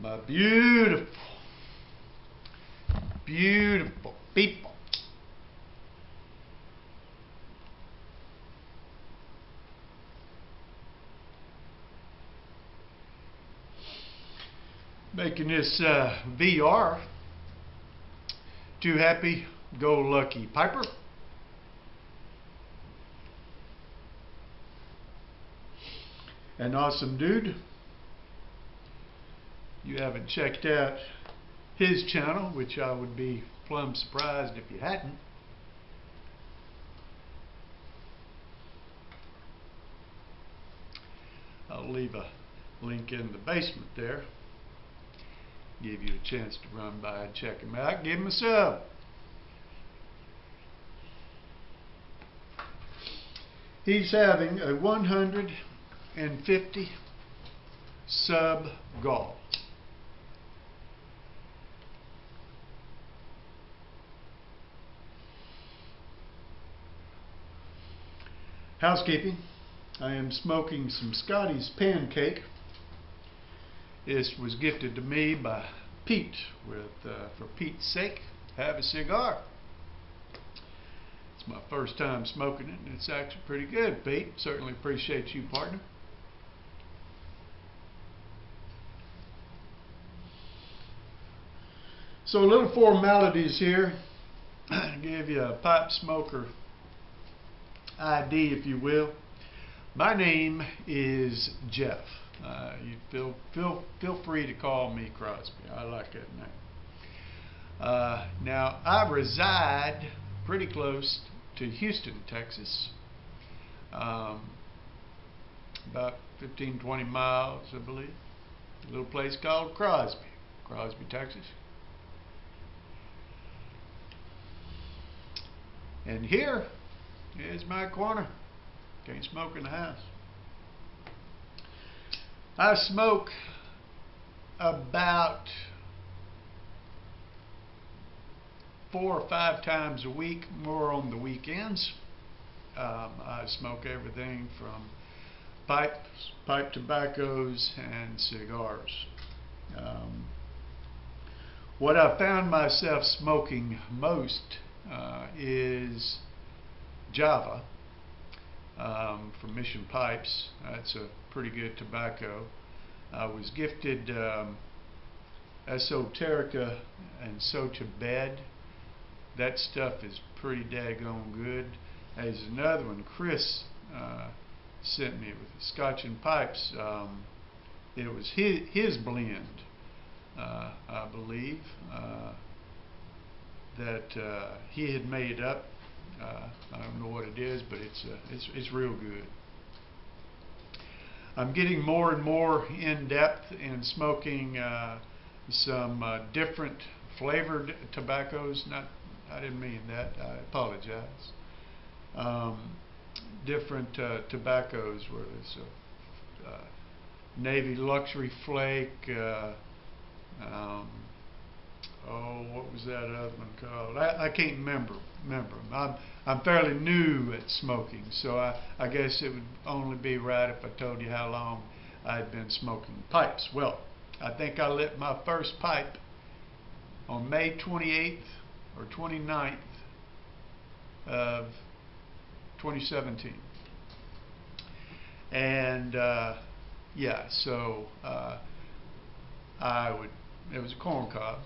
My beautiful, beautiful people. Making this VR too happy go lucky Piper. An awesome dude. You haven't checked out his channel, which I would be plumb surprised if you hadn't. I'll leave a link in the basement there. Give you a chance to run by and check him out. Give him a sub. He's having a 150 sub goal. Housekeeping. I am smoking some Scotty's pancake. This was gifted to me by Pete with, for Pete's sake, have a cigar. It's my first time smoking it, and it's actually pretty good, Pete. Certainly appreciate you, partner. So little formalities here. Give you a pipe smoker ID, if you will. My name is Jeff. You feel free to call me Crosby. I like that name. Now I reside pretty close to Houston, Texas. About 15-20 miles, I believe. A little place called Crosby, Texas. And here is my corner. Can't smoke in the house. I smoke about 4 or 5 times a week, more on the weekends. I smoke everything from pipe tobaccos and cigars. What I found myself smoking most is Java from Mission Pipes. That's a pretty good tobacco. I was gifted Esoterica and Socha Bed. That stuff is pretty daggone good. There's another one Chris sent me with Scotch and Pipes. It was his blend, I believe, that he had made up. I don't know what it is, but it's real good. I'm getting more and more in depth in smoking some different flavored tobaccos. I didn't mean that. I apologize. Different tobaccos, where there's Navy Luxury Flake. Oh, what was that other one called? I can't remember them. I'm fairly new at smoking, so I guess it would only be right if I told you how long I'd been smoking pipes. Well, I think I lit my first pipe on May 28th or 29th of 2017. And yeah, so it was a corn cob.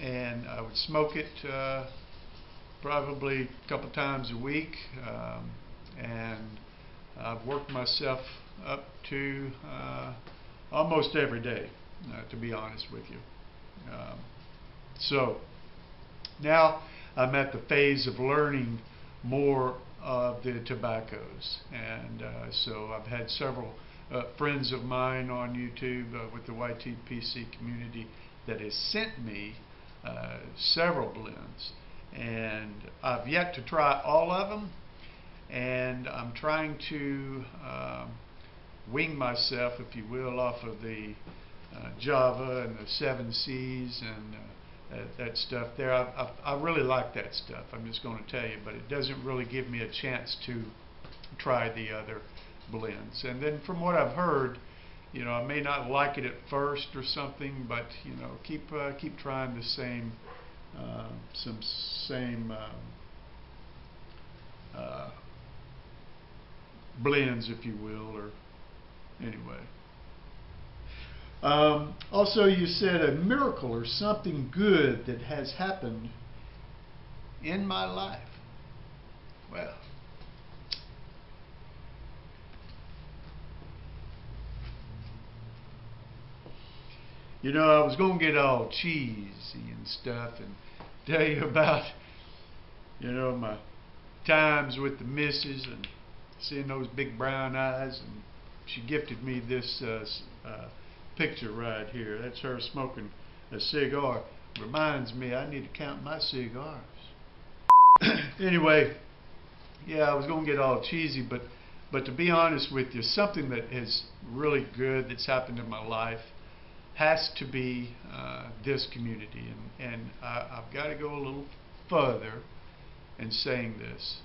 And I would smoke it probably a couple times a week, and I've worked myself up to almost every day, to be honest with you. So now I'm at the phase of learning more of the tobaccos, and so I've had several friends of mine on YouTube with the YTPC community that has sent me several blends, and I've yet to try all of them, and I'm trying to wing myself, if you will, off of the Java and the 7Cs and that stuff there. I really like that stuff, I'm just going to tell you, but it doesn't really give me a chance to try the other blends. And then from what I've heard, I may not like it at first or something, but keep trying the same some same blends, if you will, or anyway. Also, you said a miracle or something good that has happened in my life. Well, I was going to get all cheesy and stuff and tell you about, my times with the missus and seeing those big brown eyes, and she gifted me this picture right here. That's her smoking a cigar. Reminds me I need to count my cigars. Anyway, yeah, I was going to get all cheesy, but to be honest with you, something that is really good that's happened in my life has to be this community, and I've got to go a little further in saying this.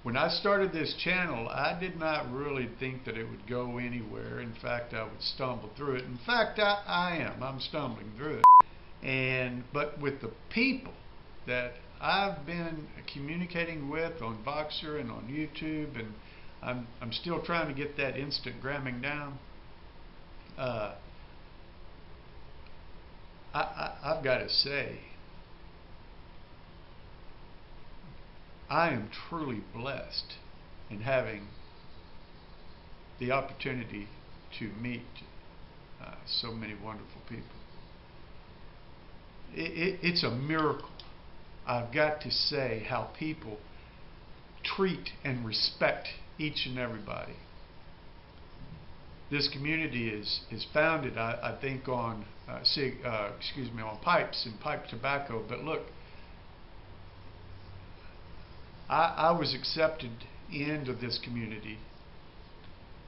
When I started this channel, I did not really think that it would go anywhere. In fact, I would stumble through it. In fact, I am. I'm stumbling through it. But with the people that I've been communicating with on Voxer and on YouTube, and I'm still trying to get that Instagramming down. I've got to say, I am truly blessed in having the opportunity to meet so many wonderful people. It's a miracle, I've got to say, how people treat and respect each and everybody. This community is founded, I think, on on pipes and pipe tobacco. But look, I was accepted into this community.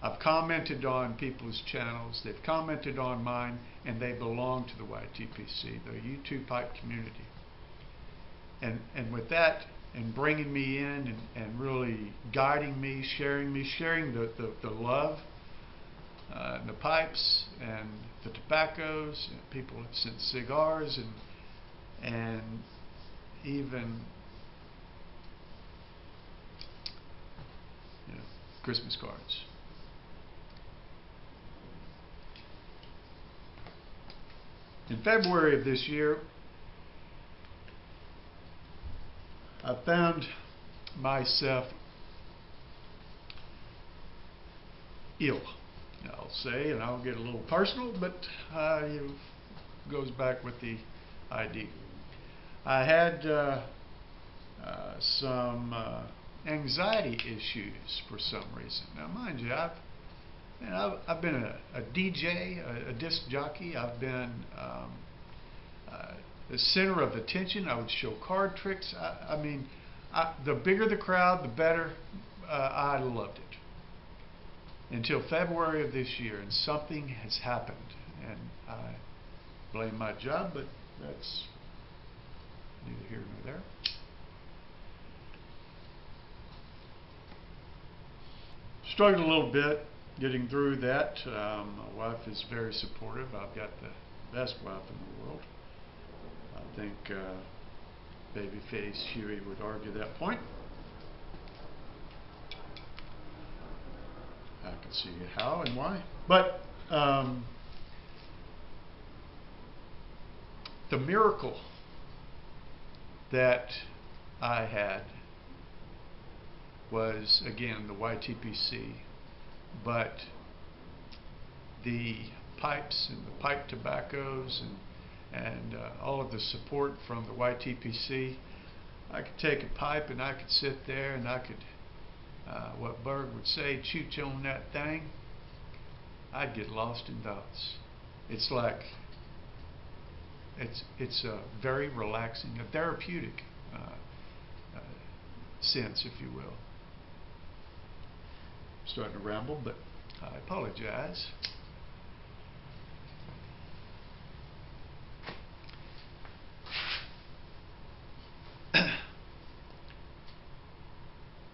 I've commented on people's channels. They've commented on mine, and they belong to the YTPC, the YouTube pipe community. And with that, and bringing me in and really guiding me, sharing the love, the pipes and the tobaccos, and people have sent cigars and even Christmas cards. In February of this year, I found myself ill. I'll say, and I'll get a little personal, but it goes back with the ID. I had some anxiety issues for some reason. Now, mind you, I've been a DJ, a disc jockey. I've been the center of attention. I would show card tricks. I mean, the bigger the crowd, the better. I loved it. Until February of this year, and something has happened, and I blame my job, but that's neither here nor there. Struggled a little bit getting through that. My wife is very supportive. I've got the best wife in the world. I think Babyface Huey would argue that point. I can see how and why. But the miracle that I had was, again, the YTPC, but the pipes and the pipe tobaccos and all of the support from the YTPC. I could take a pipe and I could sit there and I could, what Berg would say, chooch on that thing. I'd get lost in thoughts. It's like, it's a very relaxing, a therapeutic sense, if you will. I'm starting to ramble, but I apologize.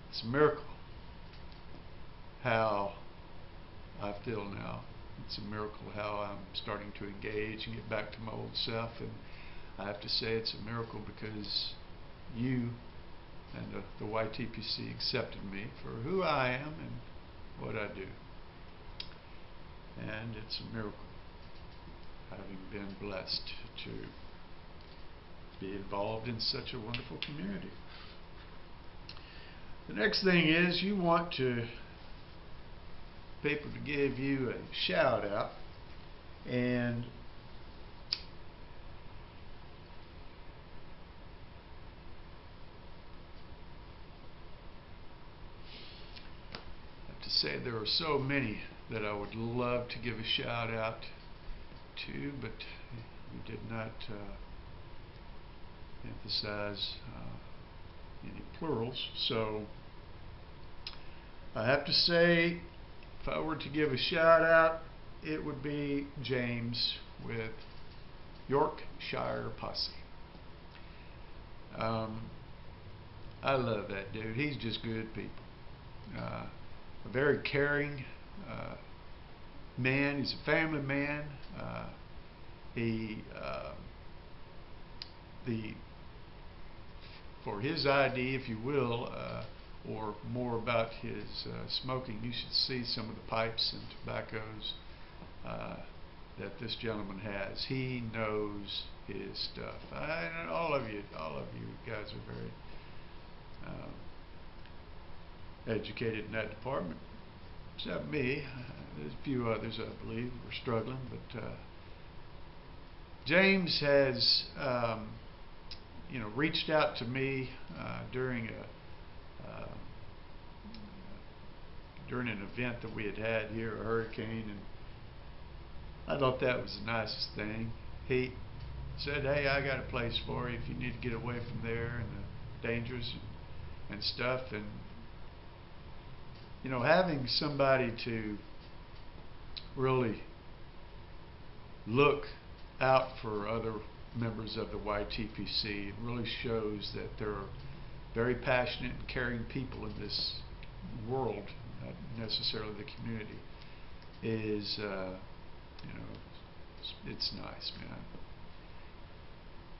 It's a miracle how I feel now. It's a miracle how I'm starting to engage and get back to my old self, and I have to say it's a miracle because you and the YTPC accepted me for who I am and what I do. And it's a miracle having been blessed to be involved in such a wonderful community. The next thing is you want people to give you a shout out, and I have to say there are so many that I would love to give a shout out to, but we did not emphasize any plurals. So I have to say, if I were to give a shout out, it would be James with Yorkshire Posse. I love that dude. He's just good people. A very caring man. He's a family man. For his ID, if you will, or more about his smoking, you should see some of the pipes and tobaccos that this gentleman has. He knows his stuff. All of you guys are very educated in that department, except me. There's a few others, I believe, who are struggling, but James has reached out to me during an event that we had here, a hurricane, and I thought that was the nicest thing. He said, "Hey, I got a place for you if you need to get away from there and the dangers and stuff." And having somebody to really look out for other members of the YTPC, it really shows that there are very passionate and caring people in this world, not necessarily the community, is it's nice, man.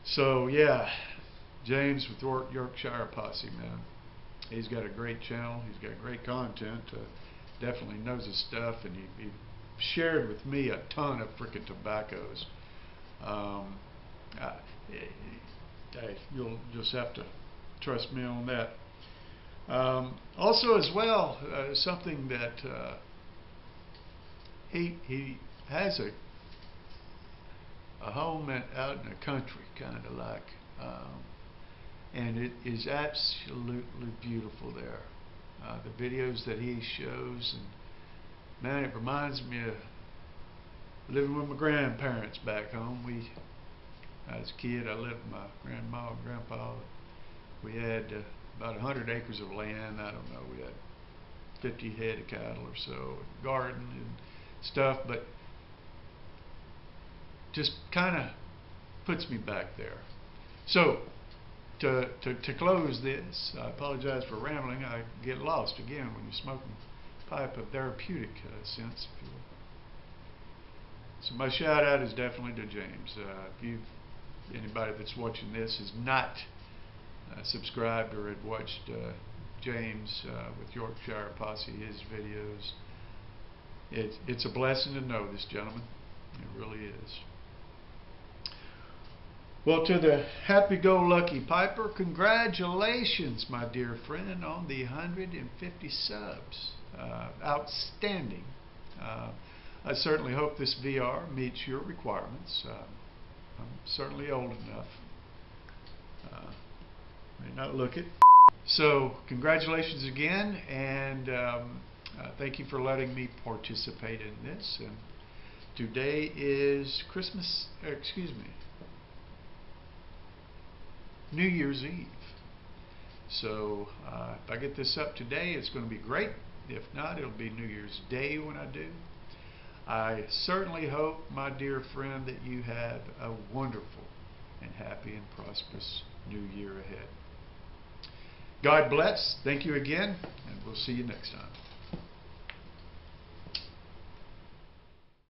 So yeah, James with Yorkshire Posse, man. He's got a great channel. He's got great content. Definitely knows his stuff, and he shared with me a ton of frickin' tobaccos. You'll just have to trust me on that. Also, as well, something that he has a home out in the country, kind of like, and it is absolutely beautiful there. The videos that he shows, and man, it reminds me of living with my grandparents back home. As a kid, I lived with my grandma and grandpa. We had about 100 acres of land. I don't know, we had 50 head of cattle or so, and garden and stuff, but just kind of puts me back there. So to close this, I apologize for rambling. I get lost again when you're smoking pipe of therapeutic sense, if you will. So my shout out is definitely to James. If anybody that's watching this is not subscribed or had watched James with Yorkshire Posse, his videos, it's a blessing to know this gentleman. It really is. Well, to the happy-go-lucky piper, congratulations, my dear friend, on the 150 subs. Outstanding. I certainly hope this VR meets your requirements. I'm certainly old enough. May not look it. So, congratulations again, and thank you for letting me participate in this. And today is New Year's Eve. So, if I get this up today, it's going to be great. If not, it'll be New Year's Day when I do. I certainly hope, my dear friend, that you have a wonderful and happy and prosperous new year ahead. God bless. Thank you again, and we'll see you next time.